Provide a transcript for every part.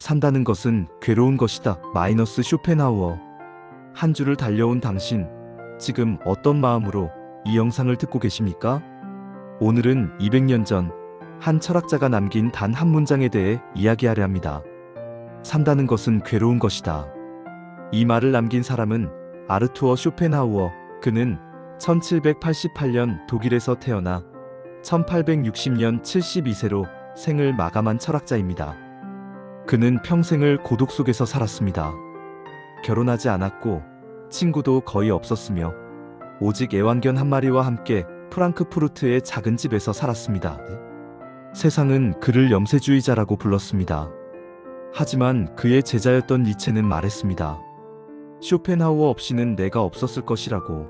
산다는 것은 괴로운 것이다. 마이너스 쇼펜하우어. 한 주를 달려온 당신, 지금 어떤 마음으로 이 영상을 듣고 계십니까? 오늘은 200년 전 한 철학자가 남긴 단 한 문장에 대해 이야기하려 합니다. 산다는 것은 괴로운 것이다. 이 말을 남긴 사람은 아르투어 쇼펜하우어. 그는 1788년 독일에서 태어나 1860년 72세로 생을 마감한 철학자입니다. 그는 평생을 고독 속에서 살았습니다. 결혼하지 않았고 친구도 거의 없었으며 오직 애완견 한 마리와 함께 프랑크푸르트의 작은 집에서 살았습니다. 세상은 그를 염세주의자라고 불렀습니다. 하지만 그의 제자였던 니체는 말했습니다. 쇼펜하우어 없이는 내가 없었을 것이라고.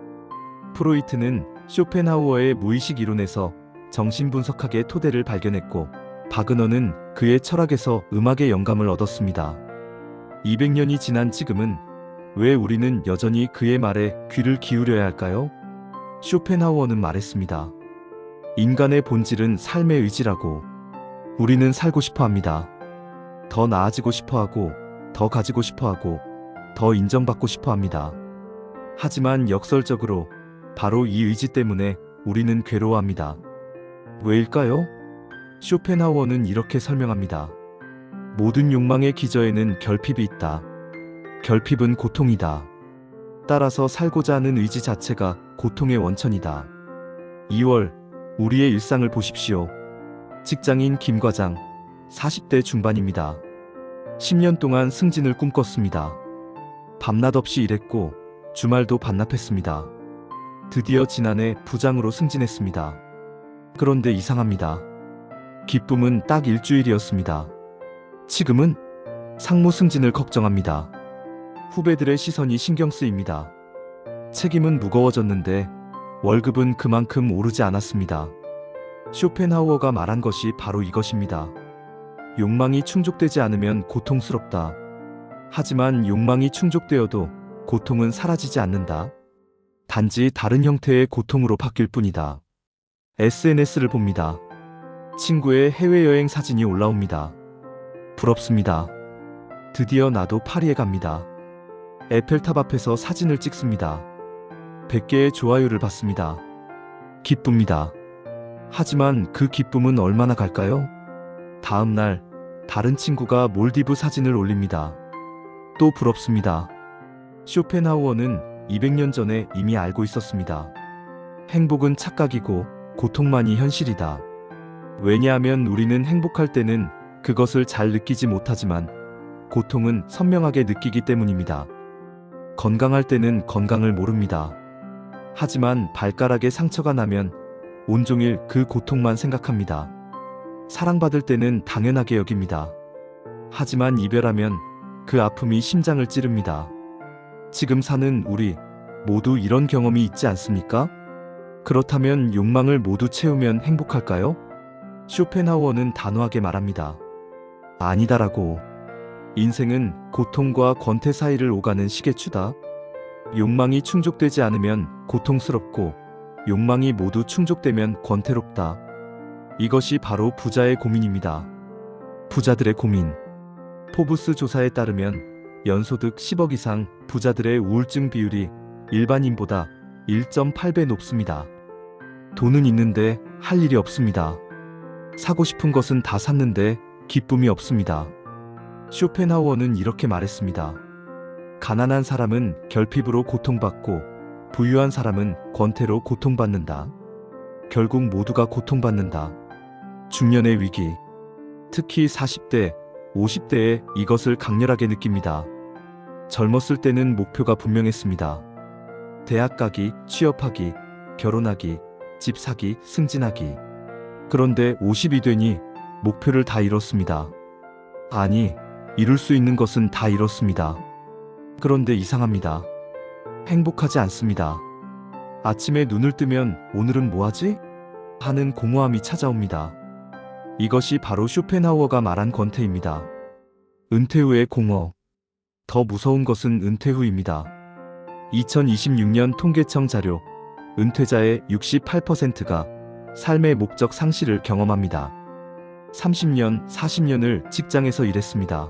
프로이트는 쇼펜하우어의 무의식 이론에서 정신분석학의 토대를 발견했고 바그너는 그의 철학에서 음악의 영감을 얻었습니다. 200년이 지난 지금은 왜 우리는 여전히 그의 말에 귀를 기울여야 할까요? 쇼펜하우어는 말했습니다. 인간의 본질은 삶의 의지라고. 우리는 살고 싶어 합니다. 더 나아지고 싶어 하고, 더 가지고 싶어 하고, 더 인정받고 싶어 합니다. 하지만 역설적으로 바로 이 의지 때문에 우리는 괴로워합니다. 왜일까요? 쇼펜하우어는 이렇게 설명합니다. 모든 욕망의 기저에는 결핍이 있다. 결핍은 고통이다. 따라서 살고자 하는 의지 자체가 고통의 원천이다. 2월 우리의 일상을 보십시오. 직장인 김 과장, 40대 중반입니다. 10년 동안 승진을 꿈꿨습니다. 밤낮 없이 일했고 주말도 반납했습니다. 드디어 지난해 부장으로 승진했습니다. 그런데 이상합니다. 기쁨은 딱 일주일이었습니다. 지금은 상무 승진을 걱정합니다. 후배들의 시선이 신경 쓰입니다. 책임은 무거워졌는데 월급은 그만큼 오르지 않았습니다. 쇼펜하우어가 말한 것이 바로 이것입니다. 욕망이 충족되지 않으면 고통스럽다. 하지만 욕망이 충족되어도 고통은 사라지지 않는다. 단지 다른 형태의 고통으로 바뀔 뿐이다. SNS를 봅니다. 친구의 해외여행 사진이 올라옵니다. 부럽습니다. 드디어 나도 파리에 갑니다. 에펠탑 앞에서 사진을 찍습니다. 100개의 좋아요를 받습니다. 기쁩니다. 하지만 그 기쁨은 얼마나 갈까요? 다음 날 다른 친구가 몰디브 사진을 올립니다. 또 부럽습니다. 쇼펜하우어는 200년 전에 이미 알고 있었습니다. 행복은 착각이고 고통만이 현실이다. 왜냐하면 우리는 행복할 때는 그것을 잘 느끼지 못하지만 고통은 선명하게 느끼기 때문입니다. 건강할 때는 건강을 모릅니다. 하지만 발가락에 상처가 나면 온종일 그 고통만 생각합니다. 사랑받을 때는 당연하게 여깁니다. 하지만 이별하면 그 아픔이 심장을 찌릅니다. 지금 사는 우리 모두 이런 경험이 있지 않습니까? 그렇다면 욕망을 모두 채우면 행복할까요? 쇼펜하우어는 단호하게 말합니다. 아니다라고. 인생은 고통과 권태 사이를 오가는 시계추다. 욕망이 충족되지 않으면 고통스럽고 욕망이 모두 충족되면 권태롭다. 이것이 바로 부자의 고민입니다. 부자들의 고민. 포브스 조사에 따르면 연소득 10억 이상 부자들의 우울증 비율이 일반인보다 1.8배 높습니다. 돈은 있는데 할 일이 없습니다. 사고 싶은 것은 다 샀는데 기쁨이 없습니다. 쇼펜하우어는 이렇게 말했습니다. 가난한 사람은 결핍으로 고통받고 부유한 사람은 권태로 고통받는다. 결국 모두가 고통받는다. 중년의 위기. 특히 40대, 50대에 이것을 강렬하게 느낍니다. 젊었을 때는 목표가 분명했습니다. 대학 가기, 취업하기, 결혼하기, 집 사기, 승진하기. 그런데 50이 되니 목표를 다 이뤘습니다. 아니, 이룰 수 있는 것은 다 이뤘습니다. 그런데 이상합니다. 행복하지 않습니다. 아침에 눈을 뜨면 오늘은 뭐하지? 하는 공허함이 찾아옵니다. 이것이 바로 쇼펜하우어가 말한 권태입니다. 은퇴 후의 공허. 더 무서운 것은 은퇴 후입니다. 2026년 통계청 자료, 은퇴자의 68%가 삶의 목적 상실을 경험합니다. 30년, 40년을 직장에서 일했습니다.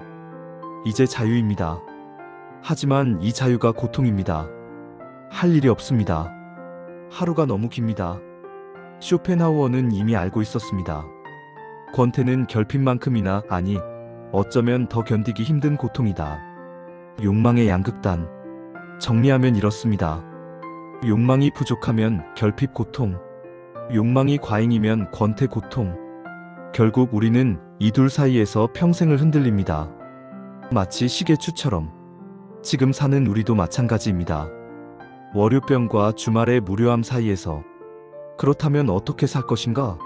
이제 자유입니다. 하지만 이 자유가 고통입니다. 할 일이 없습니다. 하루가 너무 깁니다. 쇼펜하우어는 이미 알고 있었습니다. 권태는 결핍만큼이나, 아니, 어쩌면 더 견디기 힘든 고통이다. 욕망의 양극단. 정리하면 이렇습니다. 욕망이 부족하면 결핍 고통, 욕망이 과잉이면 권태 고통. 결국 우리는 이 둘 사이에서 평생을 흔들립니다. 마치 시계추처럼. 지금 사는 우리도 마찬가지입니다. 월요병과 주말의 무료함 사이에서. 그렇다면 어떻게 살 것인가?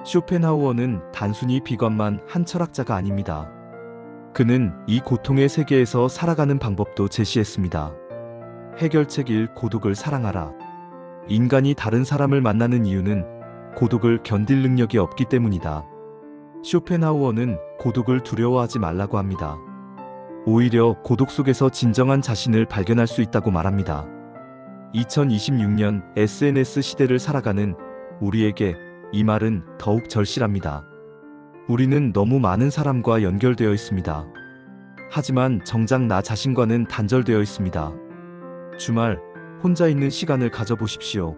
쇼펜하우어는 단순히 비관만 한 철학자가 아닙니다. 그는 이 고통의 세계에서 살아가는 방법도 제시했습니다. 해결책 1. 고독을 사랑하라. 인간이 다른 사람을 만나는 이유는 고독을 견딜 능력이 없기 때문이다. 쇼펜하우어는 고독을 두려워하지 말라고 합니다. 오히려 고독 속에서 진정한 자신을 발견할 수 있다고 말합니다. 2026년 SNS 시대를 살아가는 우리에게 이 말은 더욱 절실합니다. 우리는 너무 많은 사람과 연결되어 있습니다. 하지만 정작 나 자신과는 단절되어 있습니다. 주말, 혼자 있는 시간을 가져보십시오.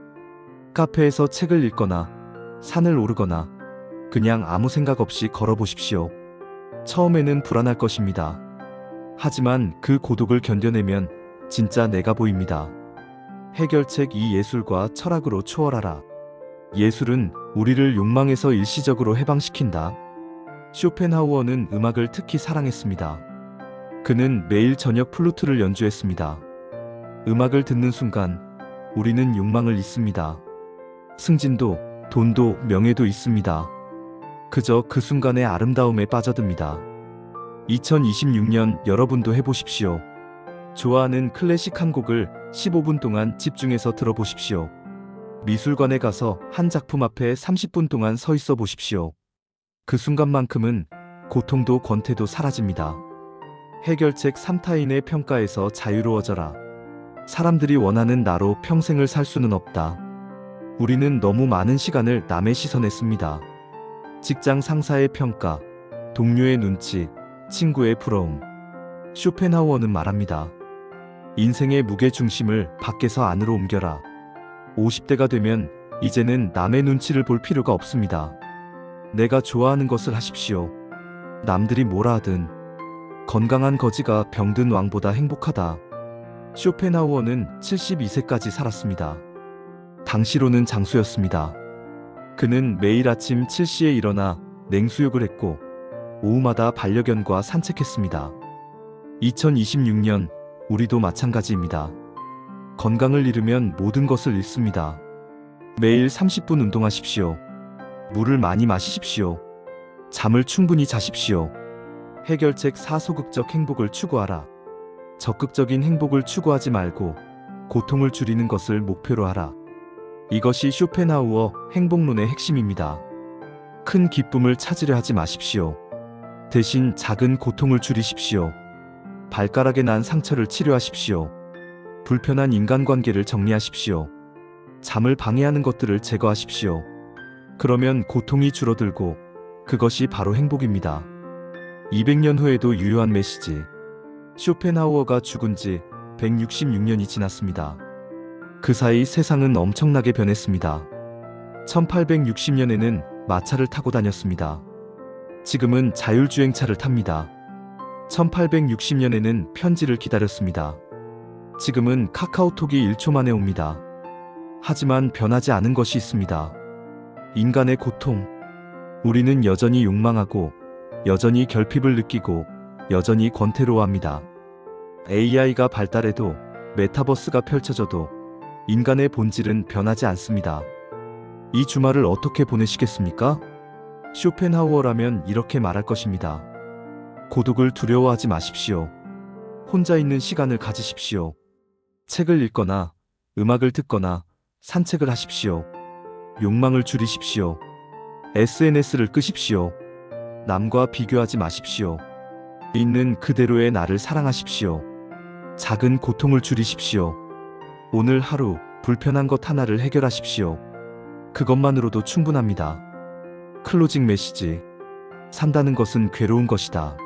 카페에서 책을 읽거나, 산을 오르거나, 그냥 아무 생각 없이 걸어보십시오. 처음에는 불안할 것입니다. 하지만 그 고독을 견뎌내면 진짜 내가 보입니다. 해결책 2. 예술과 철학으로 초월하라. 예술은 우리를 욕망에서 일시적으로 해방시킨다. 쇼펜하우어는 음악을 특히 사랑했습니다. 그는 매일 저녁 플루트를 연주했습니다. 음악을 듣는 순간 우리는 욕망을 잊습니다. 승진도, 돈도, 명예도 있습니다. 그저 그 순간의 아름다움에 빠져듭니다. 2026년 여러분도 해보십시오. 좋아하는 클래식 한 곡을 15분 동안 집중해서 들어보십시오. 미술관에 가서 한 작품 앞에 30분 동안 서 있어 보십시오. 그 순간만큼은 고통도 권태도 사라집니다. 해결책 3. 타인의 평가에서 자유로워져라. 사람들이 원하는 나로 평생을 살 수는 없다. 우리는 너무 많은 시간을 남의 시선에 씁니다. 직장 상사의 평가, 동료의 눈치, 친구의 부러움. 쇼펜하우어는 말합니다. 인생의 무게중심을 밖에서 안으로 옮겨라. 50대가 되면 이제는 남의 눈치를 볼 필요가 없습니다. 내가 좋아하는 것을 하십시오. 남들이 뭐라 하든. 건강한 거지가 병든 왕보다 행복하다. 쇼펜하우어는 72세까지 살았습니다. 당시로는 장수였습니다. 그는 매일 아침 7시에 일어나 냉수욕을 했고 오후마다 반려견과 산책했습니다. 2026년 우리도 마찬가지입니다. 건강을 잃으면 모든 것을 잃습니다. 매일 30분 운동하십시오. 물을 많이 마시십시오. 잠을 충분히 자십시오. 해결책 4. 소극적 행복을 추구하라. 적극적인 행복을 추구하지 말고 고통을 줄이는 것을 목표로 하라. 이것이 쇼펜하우어 행복론의 핵심입니다. 큰 기쁨을 찾으려 하지 마십시오. 대신 작은 고통을 줄이십시오. 발가락에 난 상처를 치료하십시오. 불편한 인간관계를 정리하십시오. 잠을 방해하는 것들을 제거하십시오. 그러면 고통이 줄어들고 그것이 바로 행복입니다. 200년 후에도 유효한 메시지. 쇼펜하우어가 죽은 지 166년이 지났습니다. 그 사이 세상은 엄청나게 변했습니다. 1860년에는 마차를 타고 다녔습니다. 지금은 자율주행차를 탑니다. 1860년에는 편지를 기다렸습니다. 지금은 카카오톡이 1초 만에 옵니다. 하지만 변하지 않은 것이 있습니다. 인간의 고통. 우리는 여전히 욕망하고, 여전히 결핍을 느끼고, 여전히 권태로워합니다. AI가 발달해도, 메타버스가 펼쳐져도 인간의 본질은 변하지 않습니다. 이 주말을 어떻게 보내시겠습니까? 쇼펜하우어라면 이렇게 말할 것입니다. 고독을 두려워하지 마십시오. 혼자 있는 시간을 가지십시오. 책을 읽거나, 음악을 듣거나, 산책을 하십시오. 욕망을 줄이십시오. SNS를 끄십시오. 남과 비교하지 마십시오. 있는 그대로의 나를 사랑하십시오. 작은 고통을 줄이십시오. 오늘 하루 불편한 것 하나를 해결하십시오. 그것만으로도 충분합니다. 클로징 메시지. 산다는 것은 괴로운 것이다.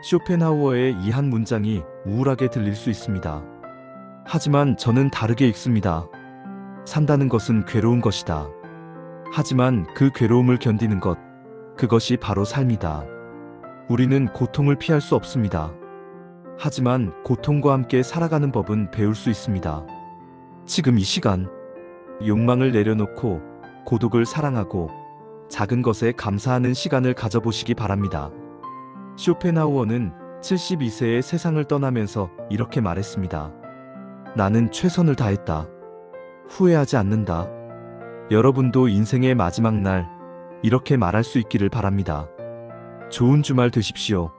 쇼펜하우어의 이 한 문장이 우울하게 들릴 수 있습니다. 하지만 저는 다르게 읽습니다. 산다는 것은 괴로운 것이다. 하지만 그 괴로움을 견디는 것, 그것이 바로 삶이다. 우리는 고통을 피할 수 없습니다. 하지만 고통과 함께 살아가는 법은 배울 수 있습니다. 지금 이 시간, 욕망을 내려놓고 고독을 사랑하고 작은 것에 감사하는 시간을 가져보시기 바랍니다. 쇼펜하우어는 72세의 세상을 떠나면서 이렇게 말했습니다. 나는 최선을 다했다. 후회하지 않는다. 여러분도 인생의 마지막 날, 이렇게 말할 수 있기를 바랍니다. 좋은 주말 되십시오.